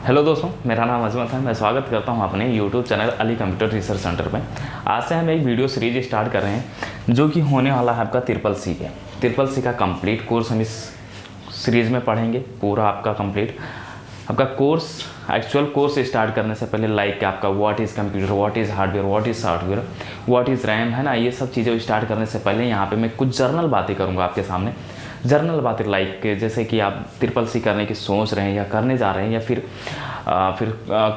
Hello दोस्तों, मेरा नाम अजमत है। मैं स्वागत करता हूं अपने YouTube channel Ali computer research centre पे। आज से हम एक वीडियो सीरीज स्टार्ट कर रहे हैं जो कि होने वाला है आपका ट्रिपल सी पे। ट्रिपल सी का कंप्लीट कोर्स हम इस सीरीज़ में पढ़ेंगे, पूरा आपका कंप्लीट आपका कोर्स। एक्चुअल कोर्स स्टार्ट करने से पहले लाइक आपका what is computer, what is hardware, what is software, what is RAM, है ना। ये सब चीज़ें स्टार्ट करने से पहले यहाँ पे मैं कुछ जर्नल बातें करूँगा आपके सामने। जर्नल बातें लाइक जैसे कि आप ट्रिपल सी करने की सोच रहे हैं या करने जा रहे हैं या फिर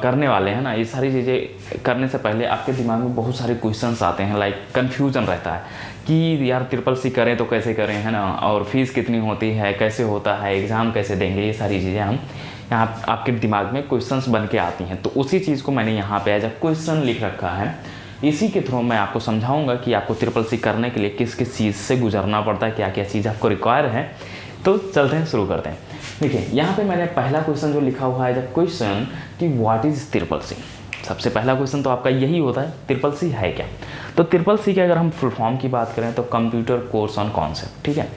करने वाले हैं ना। ये सारी चीज़ें करने से पहले आपके दिमाग में बहुत सारे क्वेश्चंस आते हैं, लाइक कन्फ्यूजन रहता है कि यार ट्रिपल सी करें तो कैसे करें, है ना, और फीस कितनी होती है, कैसे होता है, एग्ज़ाम कैसे देंगे। ये सारी चीज़ें हम यहाँ आपके दिमाग में क्वेश्चंस बन के आती हैं। तो उसी चीज़ को मैंने यहाँ पे एज अ क्वेश्चन लिख रखा है। इसी के थ्रू मैं आपको समझाऊंगा कि आपको ट्रिपल सी करने के लिए किस किस चीज़ से गुजरना पड़ता है, क्या क्या चीज़ आपको रिक्वायर है। तो चलते हैं, शुरू करते हैं। देखिए यहाँ पे मैंने पहला क्वेश्चन जो लिखा हुआ है एज अ क्वेश्चन कि व्हाट इज़ ट्रिपल सी। सबसे पहला क्वेश्चन तो आपका यही होता है, ट्रिपल सी है क्या। तो ट्रिपल सी के अगर हम फुल फॉर्म की बात करें तो कंप्यूटर कोर्स ऑन कॉन्सेप्ट, ठीक है,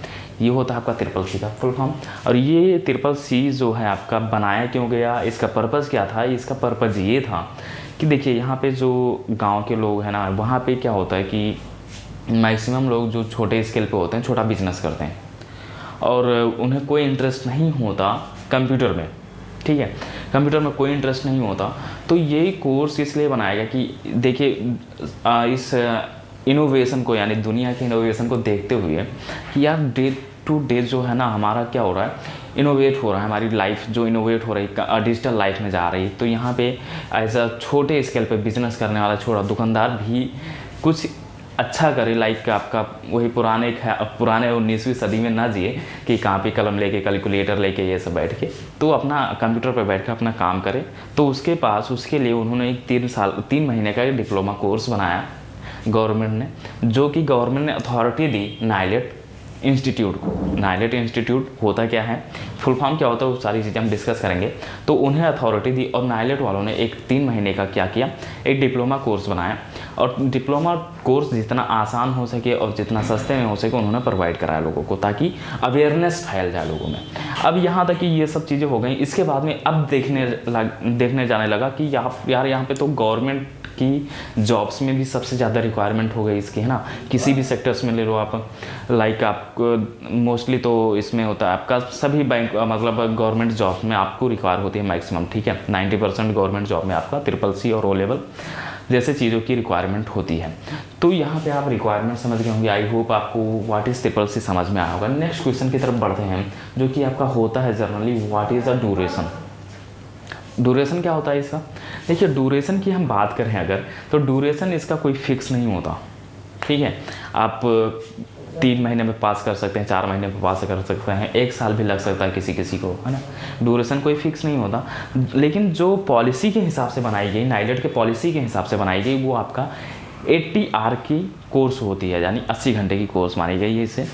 ये होता है आपका ट्रिपल सी का फुल फॉर्म। और ये ट्रिपल सी जो है आपका बनाया क्यों गया, इसका पर्पज़ क्या था। इसका पर्पज़ ये था कि देखिए यहाँ पे जो गांव के लोग हैं ना, वहाँ पे क्या होता है कि मैक्सिमम लोग जो छोटे स्केल पे होते हैं, छोटा बिजनेस करते हैं और उन्हें कोई इंटरेस्ट नहीं होता कंप्यूटर में, ठीक है, कंप्यूटर में कोई इंटरेस्ट नहीं होता। तो ये कोर्स इसलिए बनाया गया कि देखिए इस इनोवेशन को, यानी दुनिया के इनोवेशन को देखते हुए कि यार डे टू डे जो है ना हमारा क्या हो रहा है, इनोवेट हो रहा है, हमारी लाइफ जो इनोवेट हो रही है, डिजिटल लाइफ में जा रही है। तो यहाँ पे एज अ छोटे स्केल पे बिजनेस करने वाला छोटा दुकानदार भी कुछ अच्छा करे, लाइक आपका वही पुराने 19वीं सदी में ना जिए कि कापी कलम लेके, कैलकुलेटर लेके ये सब बैठ के, तो अपना कंप्यूटर पर बैठ के अपना काम करे। तो उसके पास उसके लिए उन्होंने एक 3 महीने का डिप्लोमा कोर्स बनाया गवर्नमेंट ने, जो कि गवर्नमेंट ने अथॉरिटी दी नाइलेट इंस्टीट्यूट को। नाइलेट इंस्टीट्यूट होता क्या है, फुल फॉर्म क्या होता है, वो सारी चीज़ें हम डिस्कस करेंगे। तो उन्हें अथॉरिटी दी और नाइलेट वालों ने एक 3 महीने का क्या किया, एक डिप्लोमा कोर्स बनाया। और डिप्लोमा कोर्स जितना आसान हो सके और जितना सस्ते में हो सके उन्होंने प्रोवाइड कराया लोगों को, ताकि अवेयरनेस फैल जाए लोगों में। अब यहाँ तक कि ये सब चीज़ें हो गई। इसके बाद में अब देखने जाने लगा कि यार यहाँ पे तो गवर्नमेंट की जॉब्स में भी सबसे ज़्यादा रिक्वायरमेंट हो गई इसकी, है ना। किसी भी सेक्टर्स में ले लो आप, लाइक आपको मोस्टली तो इसमें होता है आपका सभी बैंक, मतलब गवर्नमेंट जॉब में आपको रिक्वायर होती है मैक्सिमम, ठीक है। 90% गवर्नमेंट जॉब में आपका ट्रिपल सी और ओ लेवल जैसे चीज़ों की रिक्वायरमेंट होती है। तो यहाँ पे आप रिक्वायरमेंट समझ गए होंगे। आई होप आपको व्हाट इज़ ट्रिपल सी समझ में आया होगा। नेक्स्ट क्वेश्चन की तरफ बढ़ते हैं, जो कि आपका होता है generally what is the duration. Duration क्या होता है इसका। देखिए ड्यूरेशन की हम बात करें अगर, तो ड्यूरेशन इसका कोई फिक्स नहीं होता, ठीक है। आप 3 महीने में पास कर सकते हैं, 4 महीने में पास कर सकते हैं, 1 साल भी लग सकता है किसी को, है ना। ड्यूरेशन कोई फिक्स नहीं होता। लेकिन जो पॉलिसी के हिसाब से बनाई गई, नाइलेट के पॉलिसी के हिसाब से बनाई गई, वो आपका 80 आवर की कोर्स होती है, यानी 80 घंटे की कोर्स मानी गई है इसे।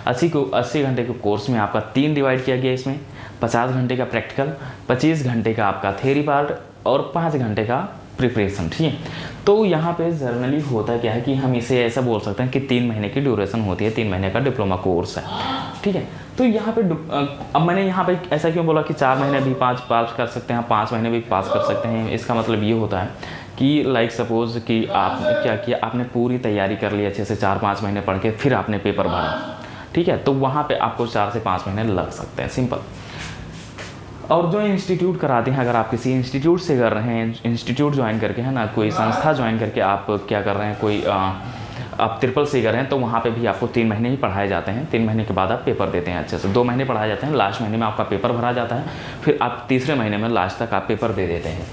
80 घंटे के कोर्स में आपका 3 डिवाइड किया गया इसमें। 50 घंटे का प्रैक्टिकल, 25 घंटे का आपका थ्योरी पार्ट और 5 घंटे का प्रिपरेशन, ठीक है। तो यहाँ पे जनरली होता क्या है कि हम इसे ऐसा बोल सकते हैं कि 3 महीने की ड्यूरेशन होती है, 3 महीने का डिप्लोमा कोर्स है, ठीक है। तो यहाँ पे अब मैंने यहाँ पे ऐसा क्यों बोला कि 4 महीने भी पास कर सकते हैं, 5 महीने भी पास कर सकते हैं। इसका मतलब ये होता है कि लाइक सपोज कि आपने क्या किया, आपने पूरी तैयारी कर ली अच्छे से, 4-5 महीने पढ़ के फिर आपने पेपर भरा, ठीक है। तो वहाँ पे आपको 4 से 5 महीने लग सकते हैं, सिंपल। और जो इंस्टीट्यूट कराते हैं, अगर आप किसी इंस्टीट्यूट से कर रहे हैं, इंस्टीट्यूट ज्वाइन करके, है ना, कोई संस्था ज्वाइन करके आप क्या कर रहे हैं, कोई आप ट्रिपल सी कर रहे हैं, तो वहाँ पे भी आपको 3 महीने ही पढ़ाए जाते हैं। 3 महीने के बाद आप पेपर देते हैं अच्छे से। 2 महीने पढ़ाए जाते हैं, लास्ट महीने में आपका पेपर भरा जाता है, फिर आप तीसरे महीने में लास्ट तक आप पेपर दे देते हैं।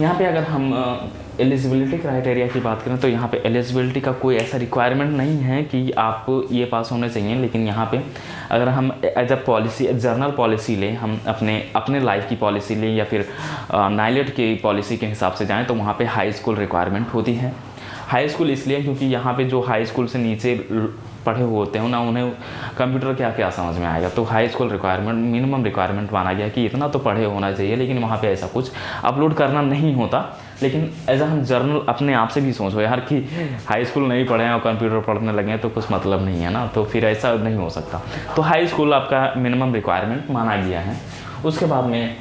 यहाँ पे अगर हम एलिजिबिलिटी क्राइटेरिया की बात करें तो यहाँ पे एलिजिबिलिटी का कोई ऐसा रिक्वायरमेंट नहीं है कि आप ये पास होने चाहिए। लेकिन यहाँ पे अगर हम as a policy, general policy लें, हम अपने लाइफ की पॉलिसी लें या फिर नाइलेट की पॉलिसी के हिसाब से जाएँ, तो वहाँ पे हाई स्कूल रिक्वायरमेंट होती है। हाई स्कूल इसलिए क्योंकि यहाँ पे जो हाई स्कूल से नीचे पढ़े हुए होते हैं ना, उन्हें कंप्यूटर क्या समझ में आएगा। तो high school requirement, minimum requirement माना गया कि इतना तो पढ़े होना चाहिए। लेकिन वहाँ पे ऐसा कुछ अपलोड करना नहीं होता। लेकिन एज हम जर्नल अपने आप से भी सोचो यार कि हाई स्कूल नहीं पढ़े हैं और कंप्यूटर पढ़ने लगे हैं तो कुछ मतलब नहीं है ना, तो फिर ऐसा नहीं हो सकता। तो हाई स्कूल आपका मिनिमम रिक्वायरमेंट माना गया है। उसके बाद में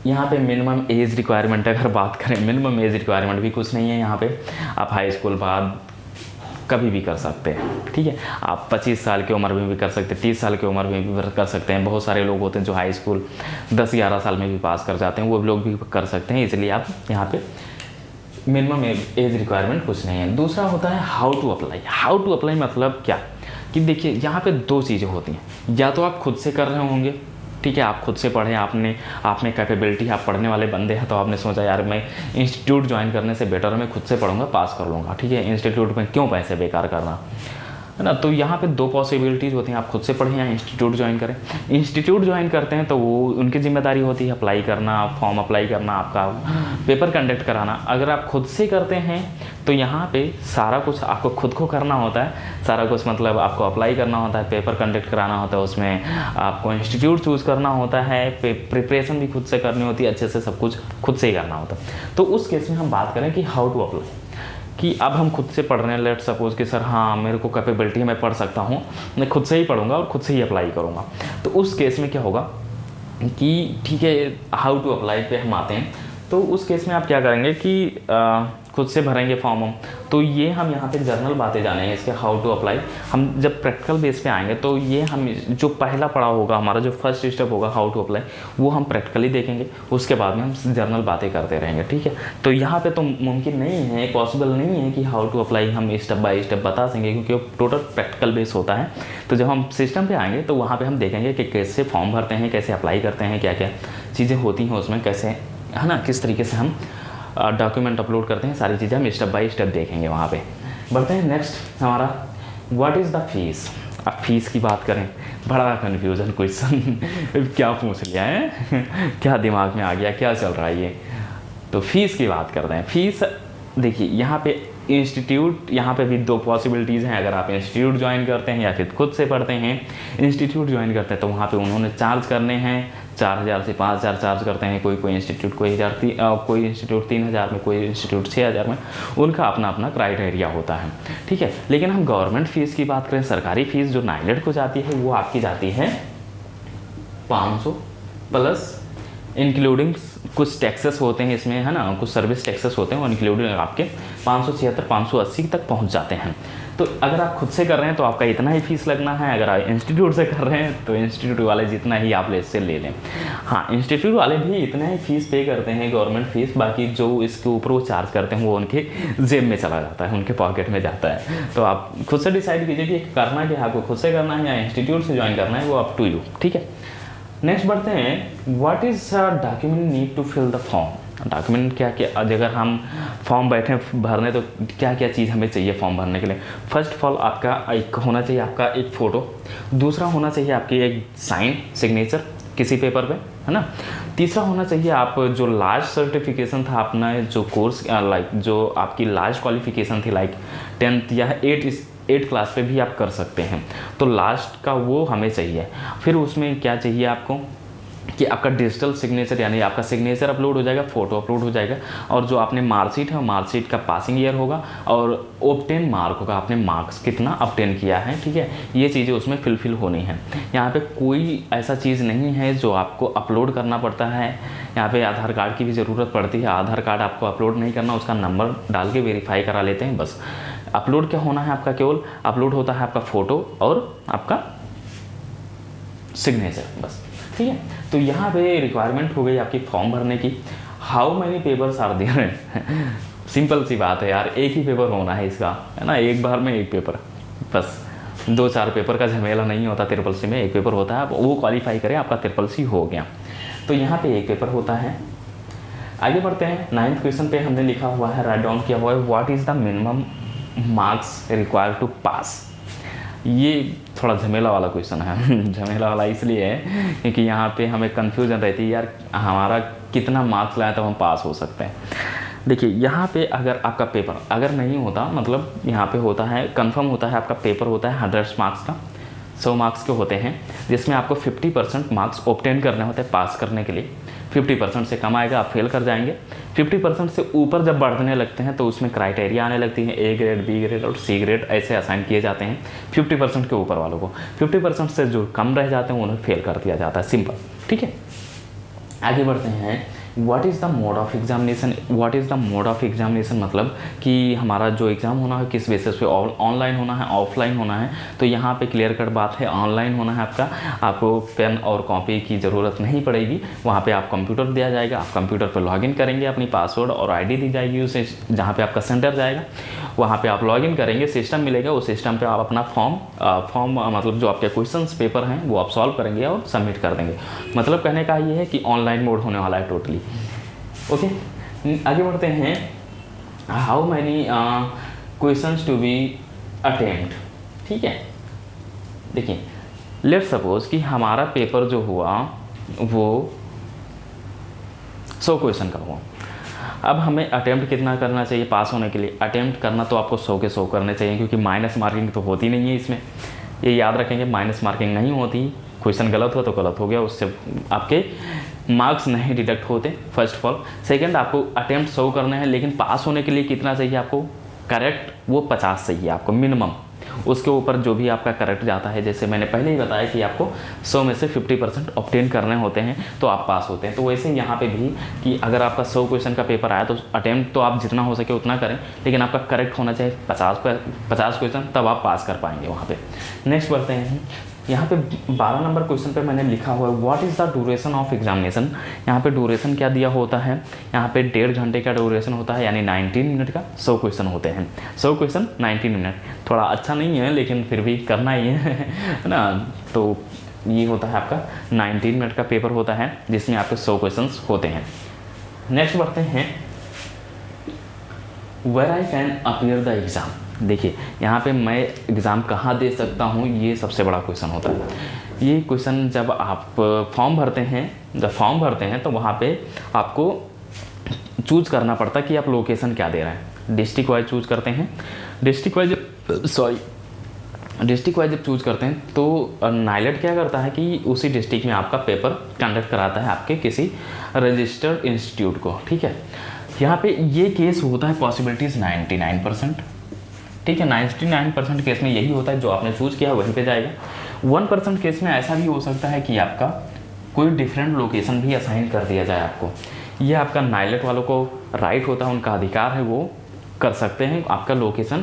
यहाँ पे मिनिमम एज रिक्वायरमेंट अगर बात करें, मिनिमम एज रिक्वायरमेंट भी कुछ नहीं है यहाँ पे। आप हाई स्कूल बाद कभी भी कर सकते हैं, ठीक है। आप 25 साल की उम्र में भी कर सकते हैं, 30 साल की उम्र में भी कर सकते हैं। बहुत सारे लोग होते हैं जो हाई स्कूल 10-11 साल में भी पास कर जाते हैं, वो लोग भी कर सकते हैं। इसलिए आप यहाँ पे मिनिमम एज रिक्वायरमेंट कुछ नहीं है। दूसरा होता है how to apply. How to apply मतलब क्या कि देखिए यहाँ पे 2 चीज़ें होती हैं। या तो आप खुद से कर रहे होंगे, ठीक है, आप खुद से पढ़ें, आप में कैपेबिलिटी, आप पढ़ने वाले बंदे हैं, तो आपने सोचा यार मैं इंस्टीट्यूट ज्वाइन करने से बेटर है मैं खुद से पढ़ूंगा, पास कर लूँगा, ठीक है, इंस्टीट्यूट में क्यों पैसे बेकार करना, है ना। तो यहाँ पे 2 पॉसिबिलिटीज़ होती हैं, आप खुद से पढ़ें या इंस्टीट्यूट ज्वाइन करें। इंस्टीट्यूट ज्वाइन करते हैं तो वो उनकी जिम्मेदारी होती है अप्लाई करना, फॉर्म अप्लाई करना, आपका पेपर कंडक्ट कराना। अगर आप खुद से करते हैं तो यहाँ पे सारा कुछ आपको खुद को करना होता है, सारा कुछ मतलब आपको अप्लाई करना होता है, पेपर कंडक्ट कराना होता है, उसमें आपको इंस्टीट्यूट चूज़ करना होता है, प्रिपरेशन भी खुद से करनी होती है, अच्छे से सब कुछ खुद से ही करना होता है। तो उस केस में हम बात करें कि हाउ टू अप्लाई, कि अब हम खुद से पढ़ रहे हैं, लेट सपोज कि सर हाँ मेरे को कैपेबिलिटी है, मैं पढ़ सकता हूँ, मैं खुद से ही पढ़ूंगा और खुद से ही अप्लाई करूँगा। तो उस केस में क्या होगा कि ठीक है, हाउ टू अप्लाई पे हम आते हैं। तो उस केस में आप क्या करेंगे कि खुद से भरेंगे फॉर्म हम। तो ये हम यहाँ पे जनरल बातें जानेंगे इसके हाउ टू अप्लाई। हम जब प्रैक्टिकल बेस पे आएंगे तो ये हम जो पहला पड़ाव होगा हमारा, जो फर्स्ट स्टेप होगा हाउ टू अप्लाई, वो हम प्रैक्टिकली देखेंगे, उसके बाद में हम जनरल बातें करते रहेंगे, ठीक है। तो यहाँ पे तो मुमकिन नहीं है, पॉसिबल नहीं है कि हाउ टू अप्लाई हम स्टेप बाय स्टेप बता सकेंगे, क्योंकि वो टोटल प्रैक्टिकल बेस होता है। तो जब हम सिस्टम पर आएंगे तो वहाँ पर हम देखेंगे कि कैसे फॉर्म भरते हैं, कैसे अप्लाई करते हैं, क्या क्या चीज़ें होती हैं उसमें, कैसे, है ना, किस तरीके से हम डॉक्यूमेंट अपलोड करते हैं, सारी चीज़ें हम स्टेप बाय स्टेप देखेंगे। वहाँ पे बढ़ते हैं नेक्स्ट हमारा व्हाट इज़ द फीस। अब फीस की बात करें, बड़ा कन्फ्यूज़न क्वेश्चन क्या पूछ लिया है क्या दिमाग में आ गया, क्या चल रहा है ये। तो फीस की बात करते हैं। फीस देखिए यहाँ पे इंस्टीट्यूट, यहाँ पे भी 2 पॉसिबिलिटीज़ हैं। अगर आप इंस्टीट्यूट ज्वाइन करते हैं या फिर खुद से पढ़ते हैं। इंस्टीट्यूट ज्वाइन करते हैं तो वहाँ पे उन्होंने चार्ज करने हैं 4,000 से 5,000 चार्ज करते हैं। कोई इंस्टीट्यूट कोई इंस्टीट्यूट 3,000 में, कोई इंस्टीट्यूट 6,000 में, उनका अपना अपना क्राइटेरिया होता है, ठीक है। लेकिन हम गवर्नमेंट फ़ीस की बात करें, सरकारी फ़ीस जो नाइलेट को जाती है वो आपकी जाती है 500 प्लस इंक्लूडिंग कुछ टैक्सेस होते हैं इसमें, है ना, कुछ सर्विस टैक्सेस होते हैं, और इंक्लूडिंग आपके 576-580 तक पहुंच जाते हैं। तो अगर आप खुद से कर रहे हैं तो आपका इतना ही फीस लगना है। अगर आप इंस्टीट्यूट से कर रहे हैं तो इंस्टीट्यूट वाले जितना ही आप से ले लें। हाँ, इंस्टीट्यूट वाले भी इतना ही फीस पे करते हैं, गवर्नमेंट फीस। बाकी जो इसके ऊपर वो चार्ज करते हैं वो उनके जेब में चला जाता है, उनके पॉकेट में जाता है। तो आप खुद से डिसाइड कीजिए कि करना कि आपको खुद से करना है या इंस्टीट्यूट से ज्वाइन करना है, वो अप टू यू, ठीक है। नेक्स्ट बढ़ते हैं, what is document need to fill the form. Document क्या क्या, अगर हम फॉर्म बैठे भरने तो क्या क्या चीज़ हमें चाहिए फॉर्म भरने के लिए। फर्स्ट ऑफ ऑल आपका एक होना चाहिए आपका एक फ़ोटो। दूसरा होना चाहिए आपकी एक साइन सिग्नेचर किसी पेपर पे, है ना। तीसरा होना चाहिए आप जो लास्ट सर्टिफिकेशन था अपना, जो कोर्स लाइक जो आपकी लास्ट क्वालिफिकेशन थी, लाइक 10th या 8 क्लास पे भी आप कर सकते हैं, तो लास्ट का वो हमें चाहिए। फिर उसमें क्या चाहिए आपको कि आपका डिजिटल सिग्नेचर, यानी आपका सिग्नेचर अपलोड हो जाएगा, फ़ोटो अपलोड हो जाएगा, और जो आपने मार्कशीट है मार्कशीट का पासिंग ईयर होगा, और ऑब्टेन मार्क होगा, आपने मार्क्स कितना ऑब्टेन किया है, ठीक है। ये चीज़ें उसमें फिलफिल होनी है। यहाँ पे कोई ऐसा चीज़ नहीं है जो आपको अपलोड करना पड़ता है। यहाँ पे आधार कार्ड की भी ज़रूरत पड़ती है। आधार कार्ड आपको अपलोड नहीं करना, उसका नंबर डाल के वेरीफाई करा लेते हैं बस। अपलोड क्या होना है आपका, केवल अपलोड होता है आपका फ़ोटो और आपका सिग्नेचर, बस, ठीक है। तो यहाँ पे रिक्वायरमेंट हो गई आपकी फॉर्म भरने की। How many papers are there simple सी बात है यार, एक ही पेपर होना है इसका, है ना, एक बार में एक पेपर, बस 2-4 पेपर का झमेला नहीं होता। ट्रिपल सी में एक पेपर होता है, आप वो क्वालिफाई करें, आपका ट्रिपल सी हो गया। तो यहाँ पे एक पेपर होता है। आगे बढ़ते हैं। 9th क्वेश्चन पे हमने लिखा हुआ है, राइट डाउन किया हुआ है, what is the minimum marks required to pass. ये थोड़ा झमेला वाला क्वेश्चन है झमेला वाला इसलिए है क्योंकि यहाँ पे हमें कन्फ्यूजन रहती है यार, हमारा कितना मार्क्स लाया तो हम पास हो सकते हैं। देखिए यहाँ पे अगर आपका पेपर अगर नहीं होता, मतलब यहाँ पे होता है कंफर्म होता है आपका पेपर होता है 100 मार्क्स का, 100 मार्क्स के होते हैं, जिसमें आपको 50% मार्क्स ऑब्टेन करने होते हैं पास करने के लिए। 50% से कम आएगा आप फेल कर जाएंगे। 50% से ऊपर जब बढ़ने लगते हैं तो उसमें क्राइटेरिया आने लगती हैं, A ग्रेड, B ग्रेड और C ग्रेड ऐसे असाइन किए जाते हैं 50% के ऊपर वालों को। 50% से जो कम रह जाते हैं उन्हें फेल कर दिया जाता है, सिंपल, ठीक है। आगे बढ़ते हैं, what is the mode of examination. What is the mode of examination मतलब कि हमारा जो एग्ज़ाम होना है किस बेसिस पे, ऑनलाइन होना है ऑफलाइन होना है। तो यहाँ पे क्लियर कट बात है, ऑनलाइन होना है आपका। आपको पेन और कॉपी की ज़रूरत नहीं पड़ेगी। वहाँ पे आप कंप्यूटर दिया जाएगा, आप कंप्यूटर पर लॉगिन करेंगे, अपनी पासवर्ड और आईडी दी जाएगी उसे, जहाँ पे आपका सेंटर जाएगा वहाँ पे आप लॉगिन करेंगे, सिस्टम मिलेगा, उस सिस्टम पे आप अपना फॉर्म मतलब जो आपके क्वेश्चंस पेपर हैं वो आप सॉल्व करेंगे और सबमिट कर देंगे। मतलब कहने का ये है कि ऑनलाइन मोड होने वाला है टोटली। ओके, आगे बढ़ते हैं, how many questions to be attempt. ठीक है, देखिए लेट सपोज कि हमारा पेपर जो हुआ वो 100 क्वेश्चन का हुआ। अब हमें अटेम्प्ट कितना करना चाहिए पास होने के लिए? अटेम्प्ट करना तो आपको 100 के 100 करने चाहिए, क्योंकि माइनस मार्किंग तो होती नहीं है इसमें। ये याद रखेंगे, माइनस मार्किंग नहीं होती। क्वेश्चन गलत हो तो गलत हो गया, उससे आपके मार्क्स नहीं डिडक्ट होते, फर्स्ट ऑफ ऑल। सेकंड, आपको अटेम्प्ट 100 करने हैं, लेकिन पास होने के लिए कितना चाहिए आपको? करेक्ट वो 50 चाहिए आपको मिनिमम। उसके ऊपर जो भी आपका करेक्ट जाता है, जैसे मैंने पहले ही बताया कि आपको 100 में से 50% ऑब्टेन करने होते हैं तो आप पास होते हैं। तो वैसे यहाँ पे भी कि अगर आपका 100 क्वेश्चन का पेपर आया तो अटेम्प्ट तो आप जितना हो सके उतना करें, लेकिन आपका करेक्ट होना चाहिए 50 क्वेश्चन, तब आप पास कर पाएंगे वहाँ पे। नेक्स्ट बढ़ते हैं, यहाँ पे 12 नंबर क्वेश्चन पे मैंने लिखा हुआ है what is the duration of examination. यहाँ पे ड्यूरेशन क्या दिया होता है? यहाँ पे 1.5 घंटे का ड्यूरेशन होता है, यानी 19 मिनट का 100 क्वेश्चन होते हैं। 100 क्वेश्चन 19 मिनट, थोड़ा अच्छा नहीं है लेकिन फिर भी करना ही है ना। तो ये होता है आपका 19 मिनट का पेपर होता है जिसमें आपके 100 क्वेश्चन होते हैं। नेक्स्ट बढ़ते हैं, where I can appear the exam. देखिए यहाँ पे मैं एग्ज़ाम कहाँ दे सकता हूँ, ये सबसे बड़ा क्वेश्चन होता है। ये क्वेश्चन जब आप फॉर्म भरते हैं तो वहाँ पे आपको चूज़ करना पड़ता है कि आप लोकेशन क्या दे रहे हैं। डिस्ट्रिक्ट वाइज चूज़ करते हैं। डिस्ट्रिक्ट वाइज जब चूज़ करते हैं तो नाइलेट क्या करता है कि उसी डिस्ट्रिक्ट में आपका पेपर कंडक्ट कराता है आपके किसी रजिस्टर्ड इंस्टीट्यूट को। ठीक है, यहाँ पे ये केस होता है पॉसिबिलिटीज़ 99%। ठीक है, 99% केस में यही होता है, जो आपने चूज़ किया वहीं पे जाएगा। 1% केस में ऐसा भी हो सकता है कि आपका कोई डिफरेंट लोकेशन भी असाइन कर दिया जाए आपको। ये आपका नाइलेट वालों को राइट होता है, उनका अधिकार है, वो कर सकते हैं आपका लोकेशन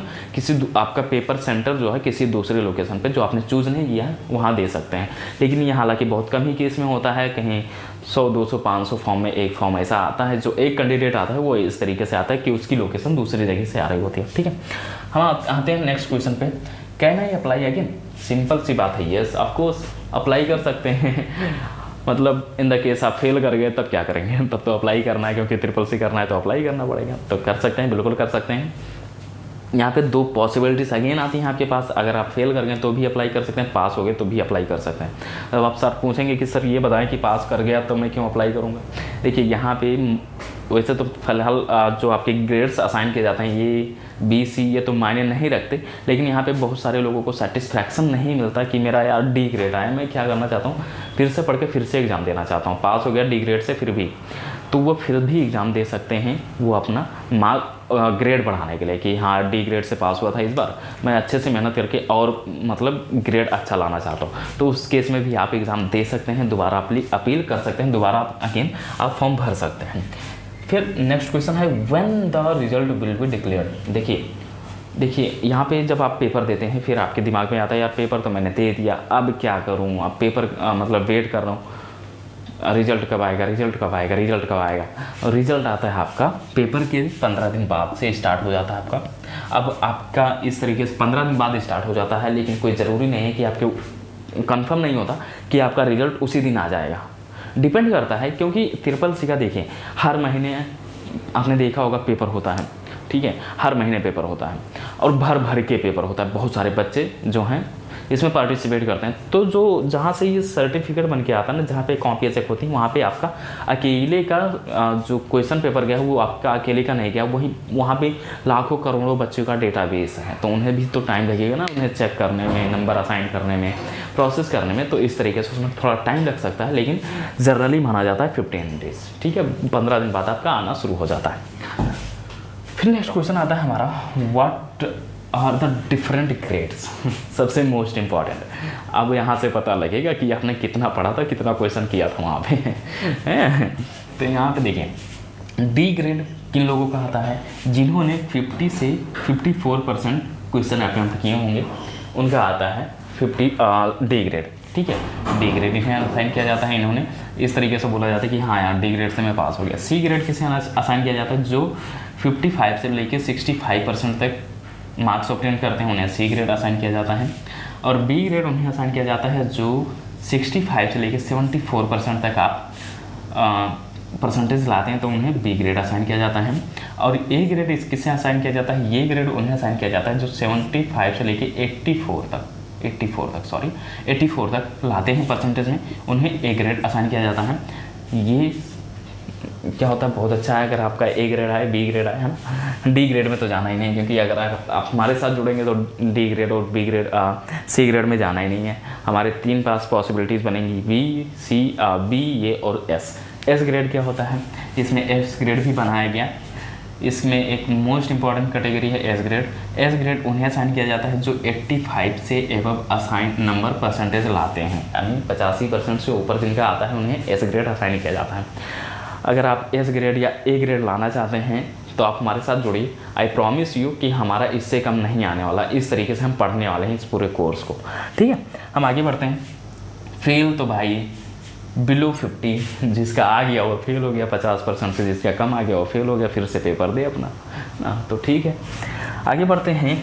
आपका पेपर सेंटर जो है किसी दूसरे लोकेशन पे जो आपने चूज़ नहीं किया है वहाँ दे सकते हैं। लेकिन ये हालांकि बहुत कम ही केस में होता है, कहीं 100, 200, 500 फॉर्म में एक फॉर्म ऐसा आता है जो एक कैंडिडेट आता है वो इस तरीके से आता है कि उसकी लोकेशन दूसरी जगह से आ रही होती है। ठीक है, हम आते हैं नेक्स्ट क्वेश्चन पे, can I apply again. Simple सी बात है, यस ऑफकोर्स अप्लाई कर सकते हैं। मतलब इन द केस आप फेल कर गए तब क्या करेंगे? तब तो अप्लाई करना है, क्योंकि ट्रिपल-सी करना है तो अप्लाई करना पड़ेगा। तो कर सकते हैं, बिल्कुल कर सकते हैं। यहाँ पे 2 पॉसिबिलिटीज़ अगेन आती हैं आपके पास। अगर आप फेल कर गए तो भी अप्लाई कर सकते हैं, पास हो गए तो भी अप्लाई कर सकते हैं। अब आप सर पूछेंगे कि सर ये बताएं कि पास कर गया तो मैं क्यों अप्लाई करूँगा। देखिए यहाँ पे वैसे तो फिलहाल जो आपके ग्रेड्स असाइन किए जाते हैं ये B, C ये तो मायने नहीं रखते, लेकिन यहाँ पे बहुत सारे लोगों को सेटिस्फैक्शन नहीं मिलता कि मेरा यार D ग्रेड आया, मैं क्या करना चाहता हूँ, फिर से पढ़ के फिर से एग्ज़ाम देना चाहता हूँ। पास हो गया D ग्रेड से फिर भी, तो वो फिर भी एग्ज़ाम दे सकते हैं, वो अपना ग्रेड बढ़ाने के लिए कि हाँ D ग्रेड से पास हुआ था इस बार, मैं अच्छे से मेहनत करके और मतलब ग्रेड अच्छा लाना चाहता हूँ। तो उस केस में भी आप एग्ज़ाम दे सकते हैं, दोबारा अपील कर सकते हैं, दोबारा अगेन आप फॉर्म भर सकते हैं। फिर नेक्स्ट क्वेश्चन है when the result will be declared. देखिए यहाँ पे जब आप पेपर देते हैं फिर आपके दिमाग में आता है यार पेपर तो मैंने दे दिया, अब क्या करूँ, अब पेपर मतलब वेट कर रहा हूँ, रिजल्ट कब आएगा, और रिजल्ट आता है आपका पेपर के 15 दिन बाद से स्टार्ट हो जाता है आपका। अब आपका इस तरीके से 15 दिन बाद स्टार्ट हो जाता है, लेकिन कोई ज़रूरी नहीं है कि आपके कंफर्म नहीं होता कि आपका रिजल्ट उसी दिन आ जाएगा, डिपेंड करता है। क्योंकि ट्रिपल-सी का देखिए हर महीने आपने देखा होगा पेपर होता है, ठीक है, हर महीने पेपर होता है और भर भर के पेपर होता है। बहुत सारे बच्चे जो हैं इसमें पार्टिसिपेट करते हैं। तो जो जहाँ से ये सर्टिफिकेट बन के आता है ना, जहाँ पे कॉपियाँ चेक होती हैं, वहाँ पे आपका अकेले का जो क्वेश्चन पेपर गया वो आपका अकेले का नहीं गया, वही वहाँ पे लाखों करोड़ों बच्चों का डेटाबेस है। तो उन्हें भी तो टाइम लगेगा ना, उन्हें चेक करने में, नंबर असाइन करने में, प्रोसेस करने में। तो इस तरीके से उसमें थोड़ा टाइम लग सकता है, लेकिन जनरली माना जाता है 15 डेज़। ठीक है, 15 दिन बाद आपका आना शुरू हो जाता है। फिर नेक्स्ट क्वेश्चन आता है हमारा, व्हाट और द डिफरेंट ग्रेड्स सबसे मोस्ट इम्पॉर्टेंट। अब यहाँ से पता लगेगा कि आपने कितना पढ़ा था, कितना क्वेश्चन किया था वहाँ पे हैं? तो यहाँ पे देखिए डी ग्रेड किन लोगों का आता है, जिन्होंने 50 से 54% क्वेश्चन अटेम्प्ट किए होंगे उनका आता है 50 डी ग्रेड। ठीक है, डी ग्रेड इन्हें असाइन किया जाता है। इन्होंने इस तरीके से बोला जाता है कि हाँ यार डी ग्रेड से मैं पास हो गया। सी ग्रेड किसे असाइन किया जाता है, जो 55 से लेकर 65% तक मार्क्स ऑब्टेन करते हैं, उन्हें सी ग्रेड असाइन किया जाता है। और बी ग्रेड उन्हें असाइन किया जाता है जो 65 से लेकर 74% तक आप परसेंटेज लाते हैं, तो उन्हें बी ग्रेड असाइन किया जाता है। और ए ग्रेड किससे असाइन किया जाता है, ये ग्रेड उन्हें असाइन किया जाता है जो 75 से लेकर 84 तक लाते हैं परसेंटेज में, उन्हें ए ग्रेड असाइन किया जाता है। ये क्या होता है, बहुत अच्छा है अगर आपका ए ग्रेड आए, बी ग्रेड आए, है ना। डी ग्रेड में तो जाना ही नहीं, क्योंकि अगर आप हमारे साथ जुड़ेंगे तो डी ग्रेड और बी ग्रेड सी ग्रेड में जाना ही नहीं है। हमारे 3 पास पॉसिबिलिटीज़ बनेंगी, बी, सी, बी, ए और एस। एस ग्रेड क्या होता है, इसमें एस ग्रेड भी बनाया गया। इसमें एक मोस्ट इंपॉर्टेंट कैटेगरी है एस ग्रेड। एस ग्रेड उन्हें असाइन किया जाता है जो 85 से एबव असाइन नंबर परसेंटेज लाते हैं, यानी 85% से ऊपर जिनका आता है उन्हें एस ग्रेड असाइन किया जाता है। अगर आप एस ग्रेड या ए ग्रेड लाना चाहते हैं तो आप हमारे साथ जुड़िए। आई प्रॉमिस यू कि हमारा इससे कम नहीं आने वाला। इस तरीके से हम पढ़ने वाले हैं इस पूरे कोर्स को। ठीक है, हम आगे बढ़ते हैं। फेल तो भाई बिलो 50, जिसका आ गया वो फेल हो गया, 50% से जिसका कम आ गया वो फेल हो गया, फिर से पेपर दे अपना ना। तो ठीक है, आगे बढ़ते हैं।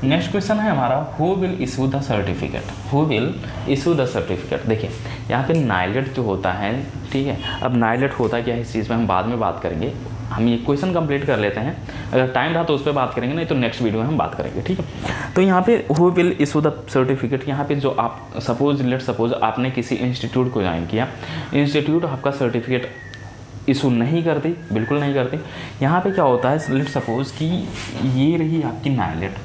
नेक्स्ट क्वेश्चन है हमारा, who will issue the certificate. Who will issue the certificate. देखिए यहाँ पे नाइलेट जो होता है, ठीक है, अब नाइलेट होता क्या है इस चीज़ में हम बाद में बात करेंगे। हम ये क्वेश्चन कंप्लीट कर लेते हैं, अगर टाइम रहा तो उस पर बात करेंगे, नहीं तो नेक्स्ट वीडियो में हम बात करेंगे। ठीक है, तो यहाँ पे who will issue the certificate, यहाँ पे जो आप लेट सपोज आपने किसी इंस्टीट्यूट को ज्वाइन किया, इंस्टीट्यूट आपका सर्टिफिकेट इशू नहीं करती, बिल्कुल नहीं करती। यहाँ पे क्या होता है, लेट सपोज कि ये रही आपकी नाइलेट,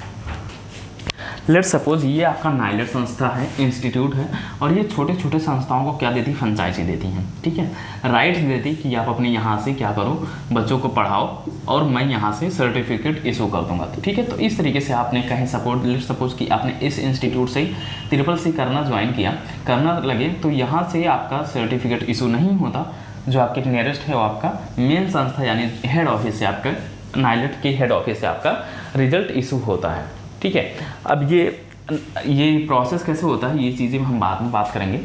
लेट सपोज ये आपका नाइलेट संस्था है, इंस्टीट्यूट है, और ये छोटे छोटे संस्थाओं को क्या देती, फ्रेंचाइजी देती हैं। ठीक है, राइट्स देती कि आप अपने यहाँ से क्या करो, बच्चों को पढ़ाओ और मैं यहाँ से सर्टिफिकेट इशू कर दूंगा। ठीक है, तो इस तरीके से आपने कहीं लेट सपोज कि आपने इस इंस्टीट्यूट से CCC करना ज्वाइन किया, करना लगे, तो यहाँ से आपका सर्टिफिकेट इशू नहीं होता। जो आपके नियरेस्ट है वो आपका मेन संस्था यानी हेड ऑफिस से, आपका नाइलेट के हेड ऑफिस से आपका रिजल्ट इशू होता है। ठीक है, अब ये प्रोसेस कैसे होता है, ये चीज़ें हम बाद में बात करेंगे।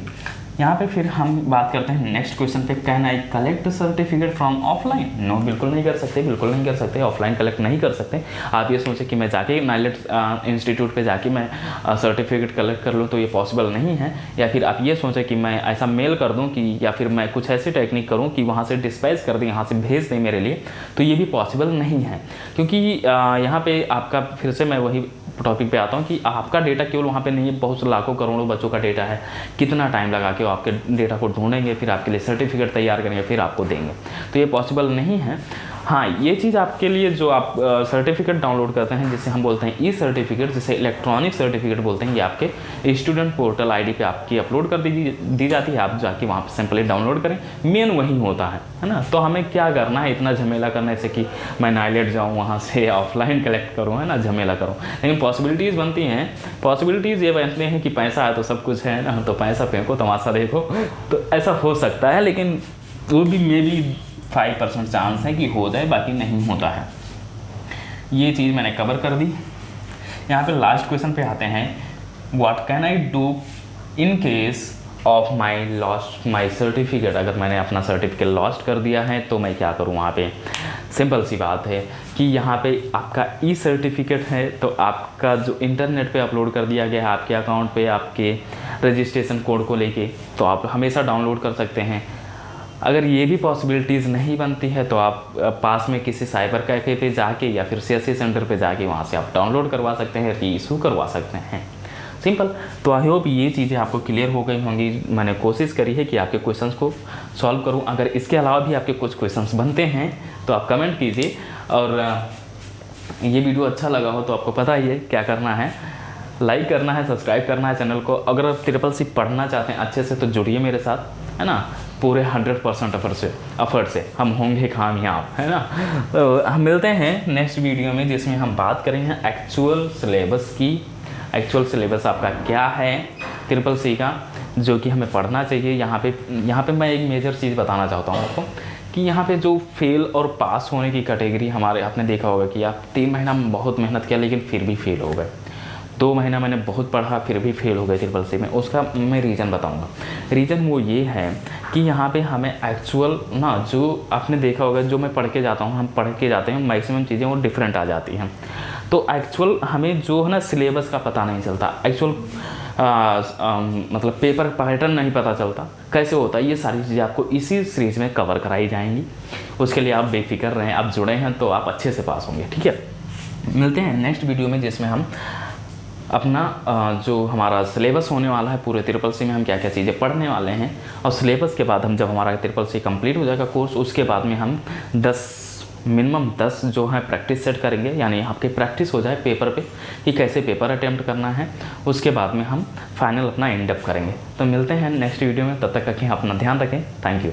यहाँ पे फिर हम बात करते हैं नेक्स्ट क्वेश्चन पे, can I collect certificate from offline. No, बिल्कुल नहीं कर सकते, बिल्कुल नहीं कर सकते, ऑफलाइन कलेक्ट नहीं कर सकते। आप ये सोचें कि मैं जाके नाइलेट इंस्टीट्यूट पे जाके मैं सर्टिफिकेट कलेक्ट कर लूँ, तो ये पॉसिबल नहीं है। या फिर आप ये सोचें कि मैं ऐसा मेल कर दूँ कि, या फिर मैं कुछ ऐसी टेक्निक करूँ कि वहाँ से डिस्पैच कर दें, यहाँ से भेज दें मेरे लिए, तो ये भी पॉसिबल नहीं है। क्योंकि यहाँ पे आपका फिर से मैं वही टॉपिक पे आता हूँ कि आपका डेटा केवल वहाँ पे नहीं है, बहुत लाखों करोड़ों बच्चों का डेटा है। कितना टाइम लगा के वो आपके डेटा को ढूंढेंगे, फिर आपके लिए सर्टिफिकेट तैयार करेंगे, फिर आपको देंगे, तो ये पॉसिबल नहीं है। हाँ, ये चीज़ आपके लिए जो आप सर्टिफिकेट डाउनलोड करते हैं, जिसे हम बोलते हैं ई-सर्टिफिकेट, जिसे इलेक्ट्रॉनिक सर्टिफिकेट बोलते हैं, ये आपके स्टूडेंट पोर्टल आईडी पे आपकी अपलोड कर दी जाती है। आप जाके वहाँ पे सिंपली डाउनलोड करें, मेन वही होता है ना। तो हमें क्या करना है, इतना झमेला करने से कि मैं नाइलेट जाऊँ वहाँ से ऑफलाइन कलेक्ट करूँ, है ना, झमेला करूँ। लेकिन पॉसिबिलिटीज़ बनती हैं, पॉसिबिलिटीज़ ये बनती हैं कि पैसा है तो सब कुछ है ना, तो पैसा फेंको तमाशा देखो, तो ऐसा हो सकता है। लेकिन वो भी मे बी 5% चांस है कि हो जाए, बाकी नहीं होता है। ये चीज़ मैंने कवर कर दी। यहाँ पे लास्ट क्वेश्चन पे आते हैं, what can I do in case of my certificate. अगर मैंने अपना सर्टिफिकेट लॉस्ट कर दिया है तो मैं क्या करूँ। वहाँ पे सिंपल सी बात है कि यहाँ पे आपका ई-सर्टिफिकेट है, तो आपका जो इंटरनेट पे अपलोड कर दिया गया है आपके अकाउंट पे, आपके रजिस्ट्रेशन कोड को लेके, तो आप हमेशा डाउनलोड कर सकते हैं। अगर ये भी पॉसिबिलिटीज़ नहीं बनती है तो आप पास में किसी साइबर कैफ़े पे जाके या फिर CSC सेंटर पे जाके वहाँ से आप डाउनलोड करवा सकते हैं, रीइशू करवा सकते हैं। सिंपल। तो आई होप ये चीज़ें आपको क्लियर हो गई होंगी। मैंने कोशिश करी है कि आपके क्वेश्चंस को सॉल्व करूं। अगर इसके अलावा भी आपके कुछ क्वेश्चंस बनते हैं तो आप कमेंट कीजिए, और ये वीडियो अच्छा लगा हो तो आपको पता ही है क्या करना है, लाइक करना है, सब्सक्राइब करना है चैनल को। अगर आप CCC पढ़ना चाहते हैं अच्छे से तो जुड़िए मेरे साथ, है ना। पूरे 100% एफर्ट से हम होंगे कामयाब, है ना। तो हम मिलते हैं नेक्स्ट वीडियो में, जिसमें हम बात करेंगे एक्चुअल सिलेबस की। एक्चुअल सिलेबस आपका क्या है ट्रिपल सी का, जो कि हमें पढ़ना चाहिए। यहाँ पे मैं एक मेजर चीज़ बताना चाहता हूँ आपको कि यहाँ पे जो फेल और पास होने की कैटेगरी हमारे, आपने देखा होगा कि आप 3 महीना में बहुत मेहनत किया लेकिन फिर भी फेल हो गए, 2 महीना मैंने बहुत पढ़ा फिर भी फेल हो गए ट्रिपल सी में। उसका मैं रीज़न बताऊंगा। रीज़न वो ये है कि यहाँ पे हमें एक्चुअल ना, जो आपने देखा होगा, जो मैं पढ़ के जाता हूँ, हम पढ़ के जाते हैं, मैक्सिमम चीज़ें वो डिफरेंट आ जाती हैं। तो एक्चुअल हमें जो है ना सिलेबस का पता नहीं चलता, एक्चुअल मतलब पेपर पैटर्न नहीं पता चलता कैसे होता है। ये सारी चीज़ें आपको इसी सीरीज़ में कवर कराई जाएंगी। उसके लिए आप बेफिक्र रहें, आप जुड़े हैं तो आप अच्छे से पास होंगे, ठीक है। मिलते हैं नेक्स्ट वीडियो में, जिसमें हम अपना जो हमारा सिलेबस होने वाला है पूरे ट्रिपल सी में, हम क्या क्या चीज़ें पढ़ने वाले हैं, और सिलेबस के बाद हम जब हमारा ट्रिपल सी कंप्लीट हो जाएगा कोर्स, उसके बाद में हम मिनिमम 10 जो है प्रैक्टिस सेट करेंगे, यानी आपकी प्रैक्टिस हो जाए पेपर पे कि कैसे पेपर अटेम्प्ट करना है। उसके बाद में हम फाइनल अपना एंड अप करेंगे। तो मिलते हैं नेक्स्ट वीडियो में, तब तक रखें अपना ध्यान रखें। Thank you.